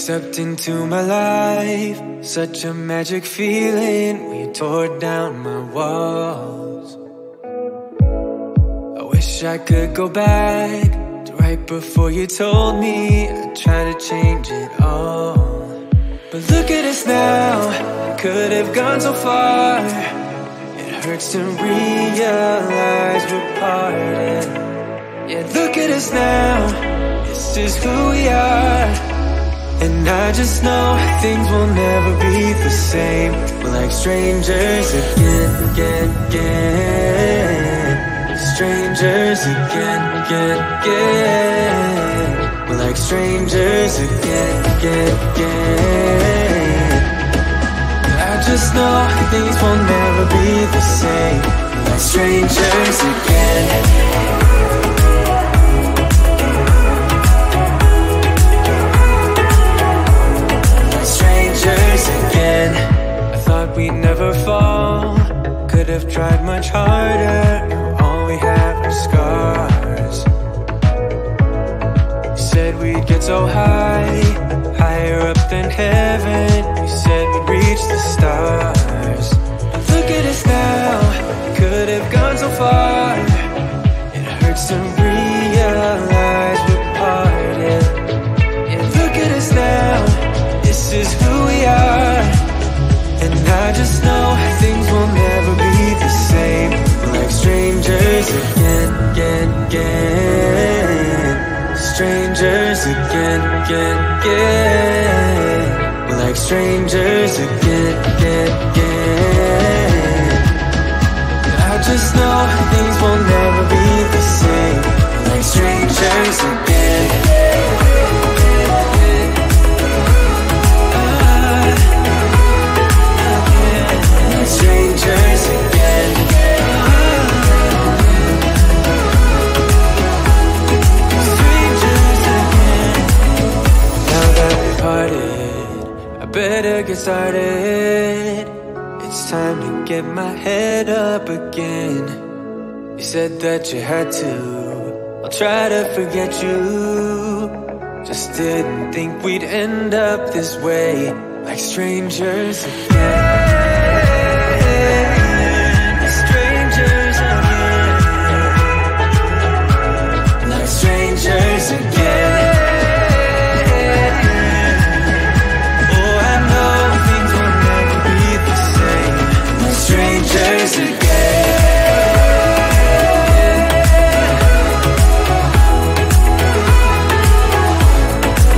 stepped into my life, such a magic feeling when you tore down my walls. I wish I could go back to right before you told me I'd try to change it all. But look at us now, we could have gone so far. It hurts to realize we're parted. Yeah, look at us now, this is who we are. And I just know things will never be the same. We're like strangers again. Strangers again. We're like strangers again. I just know things will never be the same. We're like strangers again. Again, I thought we'd never fall. Could have tried much harder. Now all we have are scars. You said we'd get so high, higher up than heaven. You said we'd reach the stars. But look at us now, we could have gone so far. It hurts to realize we're parted. Yeah, look at us now, this is who we are. And I just know things will never be the same. We're like strangers again. Strangers again. We're like strangers again. I just know things will never be the same. We're like strangers again. Strangers again. Strangers again. Now that we parted, I better get started. It's time to get my head up again. You said that you had to, I'll try to forget you. Just didn't think we'd end up this way, like strangers again. Strangers again. Oh, I know things will never be the same. We're strangers again.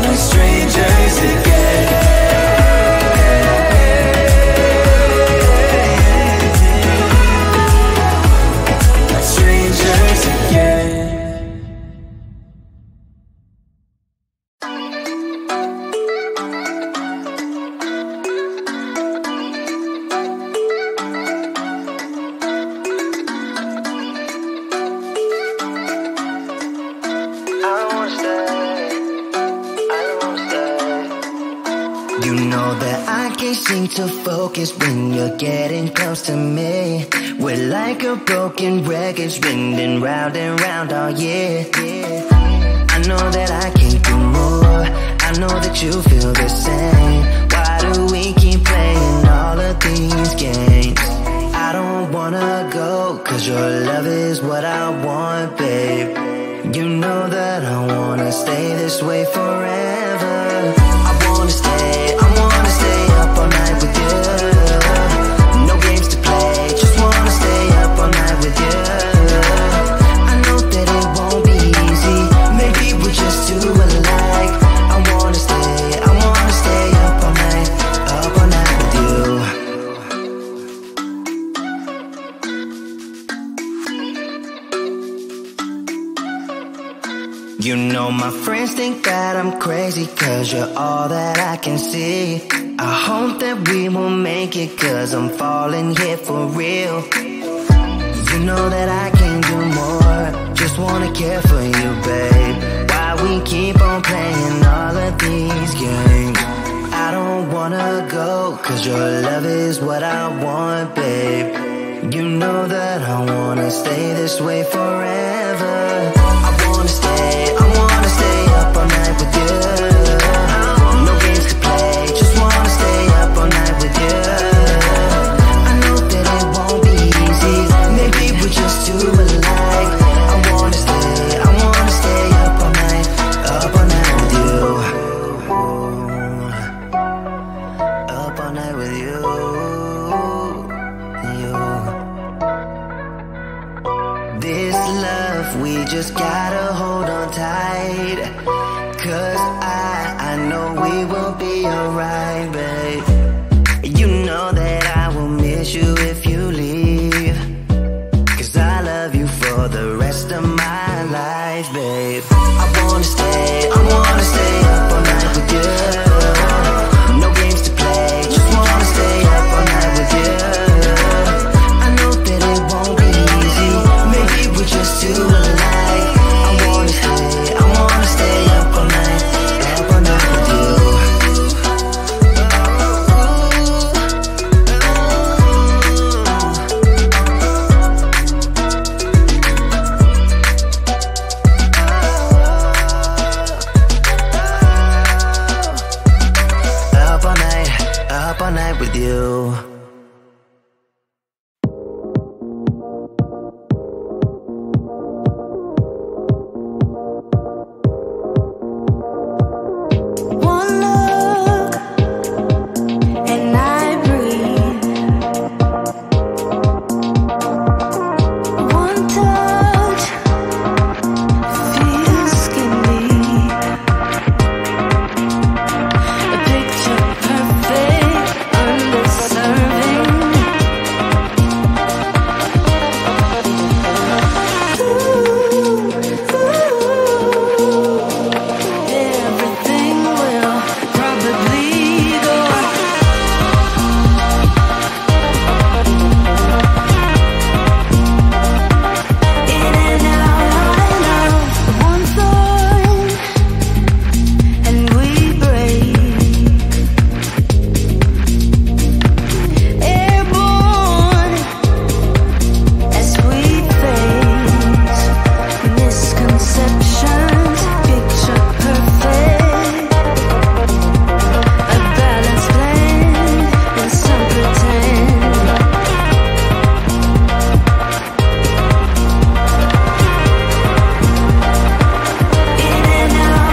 We're strangers again. We're strangers again. Seem to focus when you're getting close to me. We're like a broken record spinning round and round all year. I know that I can't do more. I know that you feel the same. Why do we keep playing all of these games? I don't wanna go, cause your love is what I want, babe. You know that I wanna stay this way forever. I wanna stay up all night with you. No games to play, just wanna stay up all night with you. I know that it won't be easy, maybe we're just too alike. I wanna stay up all night with you. You know my friends think that I'm crazy, cause you're all that I can see. I hope that we will make it, cause I'm falling here for real. You know that I can't do more, just wanna care for you, babe. Why we keep on playing all of these games? I don't wanna go, cause your love is what I want, babe. You know that I wanna stay this way forever. I wanna stay up all night with you. No games 'cause I know we will be alright, babe. You know that I will miss you if you leave, 'cause I love you for the rest of my life, babe. I wanna stay up all night with you. No games to play, just wanna stay up all night with you. I know that it won't be easy, maybe we're just too alike. I wanna stay up all night with you. Up all night with you. One look and I breathe. One touch feels skinny. A picture perfect, underserving. Everything will probably go in and out. One thought and we break. Airborne as we face misconceptions. Picture perfect, a balanced blend and some pretend. In and out.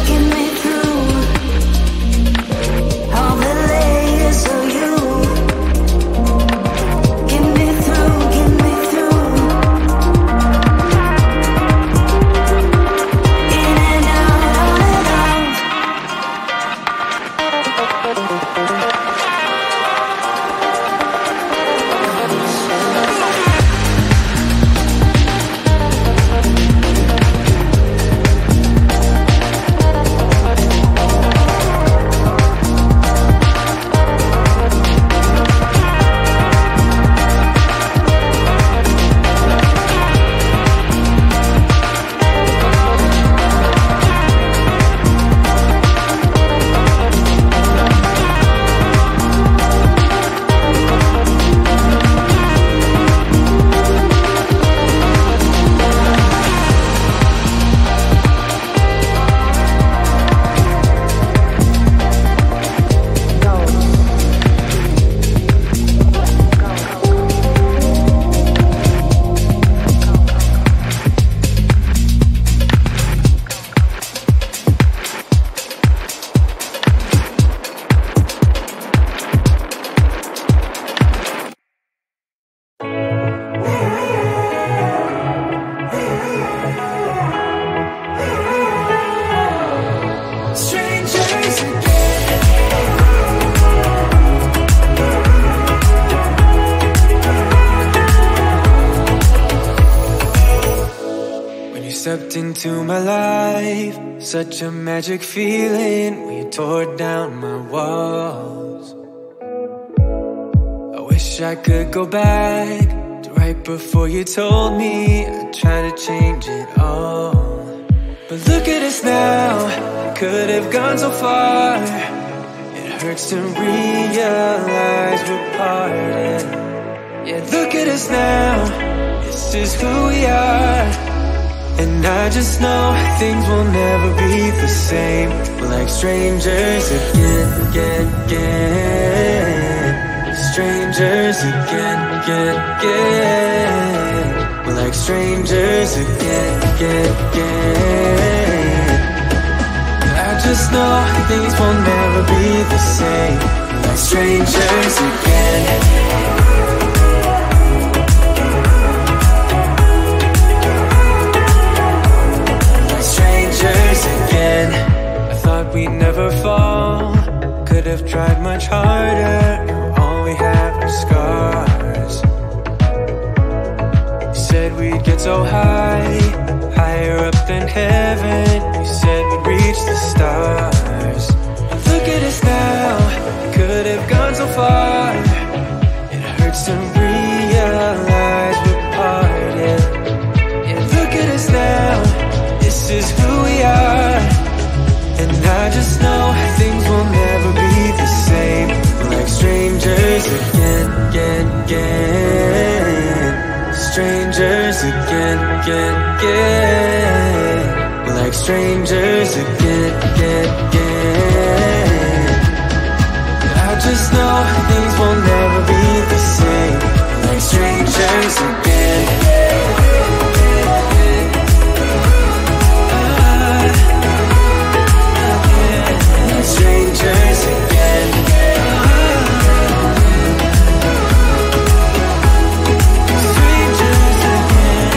Get me through all the layers of you. Get me through. In and out. Strangers When you stepped into my life, such a magic feeling when you tore down my walls. I wish I could go back to right before you told me I'd try to change it all. But look at us now, could have gone so far. It hurts to realize we're parted. Yeah, look at us now, this is who we are. And I just know things will never be the same. We're like strangers again. Strangers again. we're like strangers again, again, again. I just know things will never be the same. We're like strangers again. Again, I thought we'd never fall. Could have tried much harder. Now all we have are scars. You said we'd get so high, higher up than heaven. You said we'd reach the stars. Look at us now, could have gone so far. It hurts to realize we're parted. And look at us now, this is who we are. And I just know things will never be the same. We're like strangers again, again, again. Strangers again, again, again. We're like strangers again, again, again. I just know things will never be the same. We're like strangers again. Strangers again. Strangers again.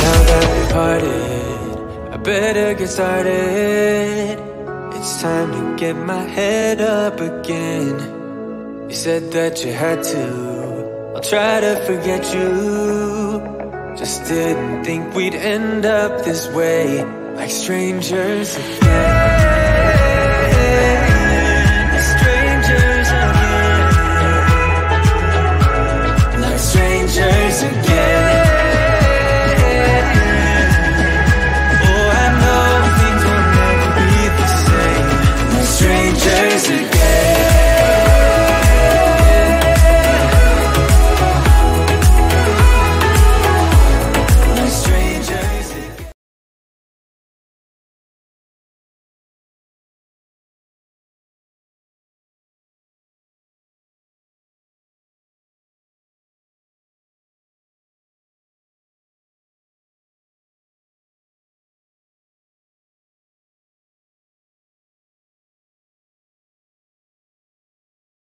Now that we parted, I better get started. It's time to get my head up again. You said that you had to, I'll try to forget you. Just didn't think we'd end up this way, like strangers again.